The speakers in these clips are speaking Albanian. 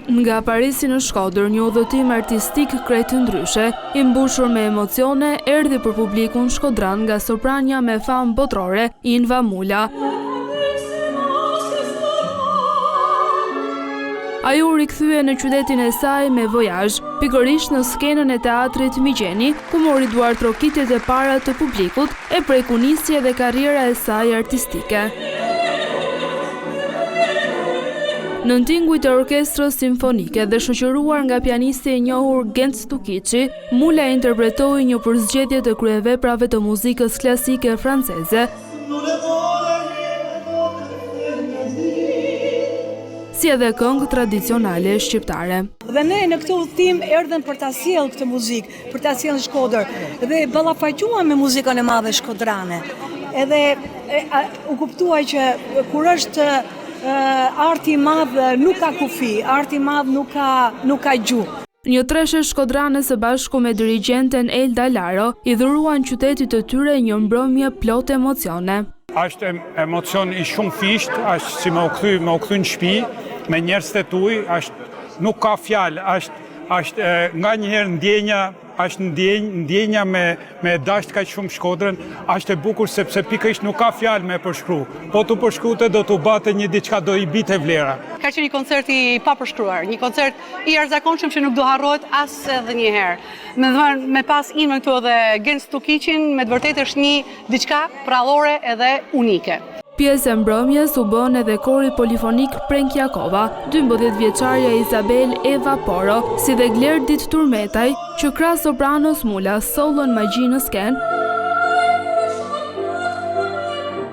Nga Parisi në Shkodër, një udhëtim artistik krejt ndryshe, i mbushur me emocione, erdhi për publikun shkodran nga soprania me famë botrore, Inva Mula. Ajo u rikthye në qytetin e saj me Vojazh, pikërisht në skenën e teatrit Migjeni, ku mori duart trokitjet e para të publikut e preku nisja dhe karriera e saj artistike. Në tingujt e orkestrës simfonike dhe shoqëruar nga pianisti e njohur Genc Tukiçi, Mula interpretoi një përzgjedhje të kryeveprave të muzikës klasike franceze, si edhe këngë tradicionale shqiptare. Dhe ne në këtë udhëtim erdhëm për ta sjellë këtë muzikë, për ta sjellë në Shkodër dhe ballafaqjuam me muzikën e madhe shkodrane. Edhe u kuptua që kur është arti i madh nuk ka kufi, arti i madh nuk ka gjuhë. Një treshe shkodrane së bashku me dirigjenten Elda Laro i dhuruan qytetit të tyre një mbrëmje plot emocione. Është emocion i shumë fisht, është si me u kthy në shtëpi, me njerëz të tuaj, nuk ka fjalë, është nga njëherë ndjenja, është ndjenja me dasht kaq shumë Shkodrën, është e bukur sepse pikërisht nuk ka fjalë me përshkru. Po tu përshkrute do t'u bate një diçka, do i bite vlera. Ka qenë një koncert i papërshkruar, një koncert i jashtëzakonshëm që nuk do harrohet as edhe një herë. Me pas Inva këtu edhe Genc Tukiçin, me të vërtetë është një diçka prallore edhe unike. Pjesë e mbrëmjes u bën edhe kori polifonik Prenkjakova, 12 vjeçarja Izabel Eva Poro, si dhe Glerdit Turmetaj, që krahas sopranos Mula sollën magji në skenë,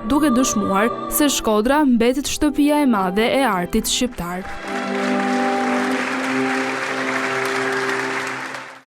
duke dëshmuar se Shkodra mbetet shtëpia e madhe e artit shqiptar.